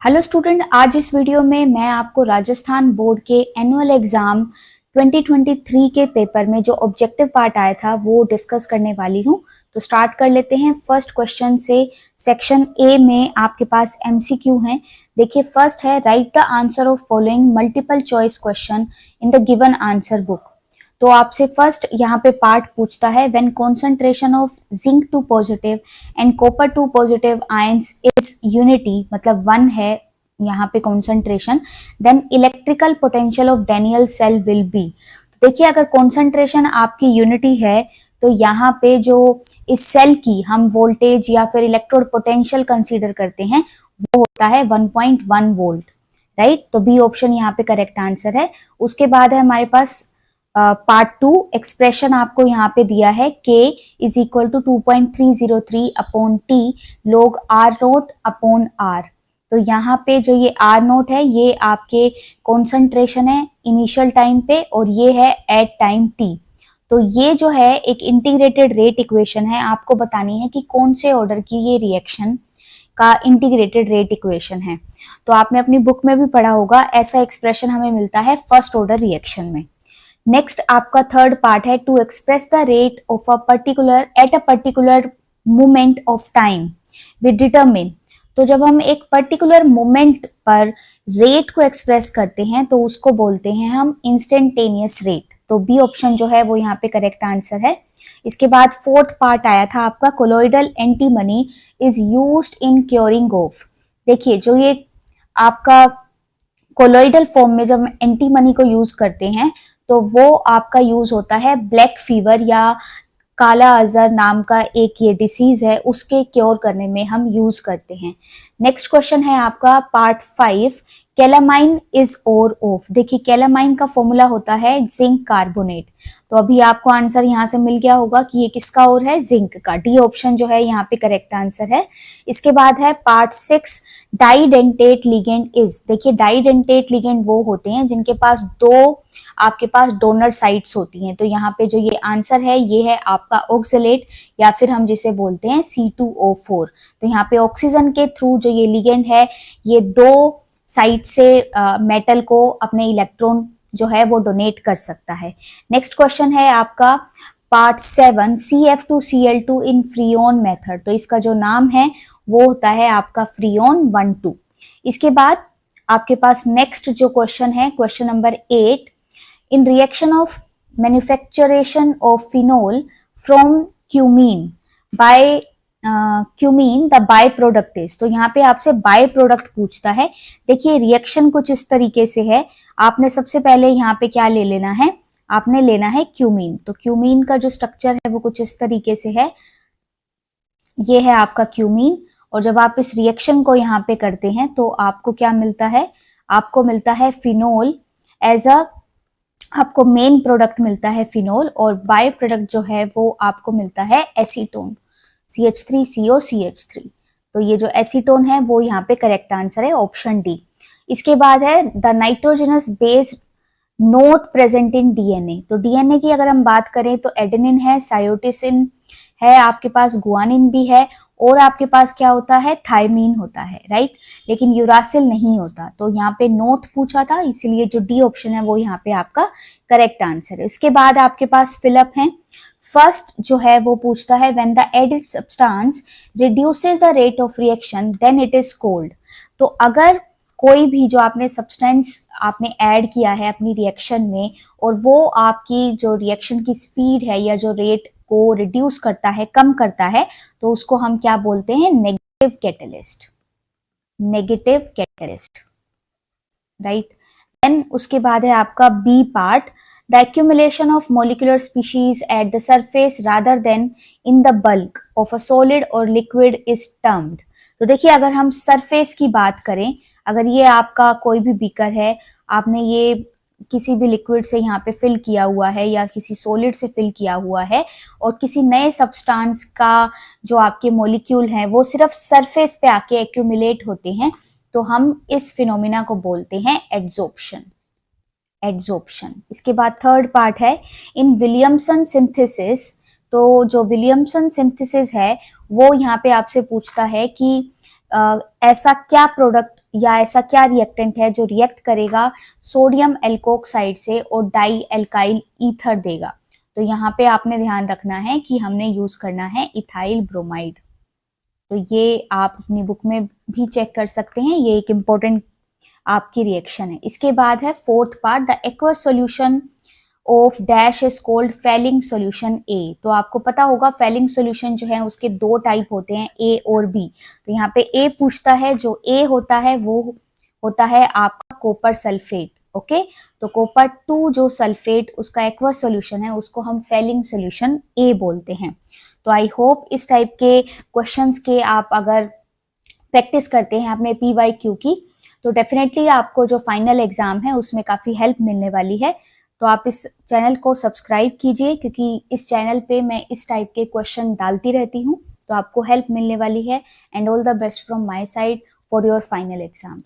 Hello student, आज इस video में मैं आपको राजस्थान बोर्ड के एनुअल एग्जाम 2023 के पेपर में जो ऑब्जेक्टिव पार्ट आया था वो डिस्कस करने वाली हूँ। तो स्टार्ट कर लेते हैं फर्स्ट क्वेश्चन से। सेक्शन ए में आपके पास एमसीक्यू हैं। देखिए, फर्स्ट है write the answer of following multiple choice question in the given answer book. तो आपसे फर्स्ट यहाँ पे पार्ट पूछता है when concentration of zinc 2 positive and copper 2 positive ions is unity, मतलब 1 है यहाँ पे concentration, then electrical potential of Daniell cell will be. तो देखिए, अगर कॉन्सेंट्रेशन आपकी यूनिटी है तो यहाँ पे जो इस सेल की हम वोल्टेज या फिर इलेक्ट्रोड पोटेंशियल कंसीडर करते हैं वो होता है 1.1 वोल्ट, राइट। तो बी ऑप्शन यहाँ पे करेक्ट आंसर है। उसके बाद है हमारे पास पार्ट 2, एक्सप्रेशन आपको यहाँ पे दिया है k is equal to 2.303 upon T log r naught upon r। तो यहाँ पे जो ये r नोट है ये आपके कॉन्सेंट्रेशन है इनिशियल टाइम पे और ये है एट टाइम t। तो ये जो है एक इंटीग्रेटेड रेट इक्वेशन है, आपको बतानी है कि कौन से ऑर्डर की ये रिएक्शन का इंटीग्रेटेड रेट इक्वेशन है। तो आपने अपनी बुक में भी पढ़ा होगा, ऐसा एक्सप्रेशन हमें मिलता है फर्स्ट ऑर्डर रिएक्शन में। नेक्स्ट आपका थर्ड पार्ट है to express the rate of a particular at a particular moment of time we determine. तो जब हम एक पर्टिकुलर मोमेंट पर रेट को एक्सप्रेस करते हैं तो उसको बोलते हैं हम इंस्टेंटेनियस रेट। तो बी ऑप्शन जो है वो यहाँ पे करेक्ट आंसर है। इसके बाद फोर्थ पार्ट आया था आपका colloidal antimony is used in curing of. देखिए, जो ये आपका कोलोइडल फॉर्म में जब एंटीमनी को यूज करते हैं तो वो आपका यूज होता है ब्लैक फीवर या काला अजहर नाम का एक ये डिसीज है उसके क्योर करने में हम यूज करते हैं। नेक्स्ट क्वेश्चन है आपका part 5, calamine is ore of. देखिए, कैलामाइन का फॉर्मूला होता है जिंक कार्बोनेट। तो अभी आपको आंसर यहाँ से मिल गया होगा कि ये किसका ओर है, जिंक का। डी ऑप्शन जो है यहाँ पे करेक्ट आंसर है। इसके बाद है पार्ट 6, डाइडेंटेट लिगेंड इज। देखिए, डाइडेंटेट लिगेंड वो होते हैं जिनके पास दो आपके पास डोनर साइट्स होती हैं। तो यहाँ पे जो ये आंसर है ये है आपका ऑक्सलेट या फिर हम जिसे बोलते हैं C2O4। तो यहाँ पे ऑक्सीजन के थ्रू जो ये लिगेंड है ये दो साइड से मेटल को अपने इलेक्ट्रॉन जो है वो डोनेट कर सकता है। नेक्स्ट क्वेश्चन है आपका पार्ट 7, CF2Cl2 इन फ्रीऑन मेथड। तो इसका जो नाम है वो होता है आपका फ्रीऑन 1,2। इसके बाद आपके पास नेक्स्ट जो क्वेश्चन है question number 8, in reaction of manufacturation of phenol from cumene by cumene the byproduct is। तो यहाँ पे आपसे बाय प्रोडक्ट पूछता है। देखिए, रिएक्शन कुछ इस तरीके से है। आपने सबसे पहले यहाँ पे क्या ले लेना है, आपने लेना है क्यूमीन। तो क्यूमीन का जो स्ट्रक्चर है वो कुछ इस तरीके से है, ये है आपका क्यूमीन। और जब आप इस रिएक्शन को यहाँ पे करते हैं तो आपको क्या मिलता है, आपको मिलता है फिनोल एज अ, आपको मेन प्रोडक्ट मिलता है फिनोल और बाय प्रोडक्ट जो है वो आपको मिलता है एसीटोन CH3COCH3। तो ये जो एसीटोन है वो यहाँ पे करेक्ट आंसर है ऑप्शन डी। इसके बाद है the nitrogenous base note present in DNA. तो डीएनए की अगर हम बात करें तो एडेनिन है, साइटोसिन है, आपके पास गुआनिन भी है और आपके पास क्या होता है, थायमीन होता है, राइट। लेकिन यूरासिल नहीं होता। तो यहाँ पे नोट पूछा था, इसलिए जो डी ऑप्शन है वो यहाँ पे आपका करेक्ट आंसर है। इसके बाद आपके पास फिलअप है। फर्स्ट जो है वो पूछता है when the added substance reduces the rate of reaction then it is called. तो अगर कोई भी जो आपने सब्सटेंस आपने ऐड किया है अपनी रिएक्शन में और वो आपकी जो रिएक्शन की स्पीड है या जो रेट को रिड्यूस करता है, कम करता है, तो उसको हम क्या बोलते हैं, negative catalyst, negative catalyst, right. Then उसके बाद है आपका B part, the accumulation of molecular species at the surface rather than in the bulk of a solid or liquid is termed. तो देखिए, अगर हम सरफेस की बात करें, अगर ये आपका कोई भी बीकर है, आपने ये किसी भी लिक्विड से यहाँ पे फिल किया हुआ है या किसी सॉलिड से फिल किया हुआ है और किसी नए सब्सटेंस का जो आपके मॉलिक्यूल हैं वो सिर्फ सरफेस पे आके एक्यूमुलेट होते हैं, तो हम इस फिनोमिना को बोलते हैं एड्सॉर्प्शन, एड्सॉर्प्शन। इसके बाद थर्ड पार्ट है इन विलियमसन सिंथेसिस। तो जो विलियमसन सिंथेसिस है वो यहाँ पे आपसे पूछता है कि ऐसा क्या प्रोडक्ट या ऐसा क्या रिएक्टेंट है जो रिएक्ट करेगा सोडियम एल्कोक्साइड से और डाई एल्काइल ईथर देगा। तो यहाँ पे आपने ध्यान रखना है कि हमने यूज करना है इथाइल ब्रोमाइड। तो ये आप अपनी बुक में भी चेक कर सकते हैं, ये एक इम्पोर्टेंट आपकी रिएक्शन है। इसके बाद है fourth part, the aqueous solution of dash is called Fehling solution A. तो आपको पता होगा फेलिंग सॉल्यूशन जो है उसके दो टाइप होते हैं, ए और बी। तो यहाँ पे ए पूछता है, जो ए होता है वो होता है आपका कॉपर सल्फेट। ओके, तो कॉपर 2 जो सल्फेट उसका एक्वस सॉल्यूशन है उसको हम फेलिंग सॉल्यूशन ए बोलते हैं। तो आई होप इस टाइप के क्वेश्चंस के आप अगर प्रैक्टिस करते हैं अपने PYQ की, तो डेफिनेटली आपको जो फाइनल एग्जाम है उसमें काफ़ी हेल्प मिलने वाली है। तो आप इस चैनल को सब्सक्राइब कीजिए, क्योंकि इस चैनल पे मैं इस टाइप के क्वेश्चन डालती रहती हूँ, तो आपको हेल्प मिलने वाली है। And all the best from my side for your final exams.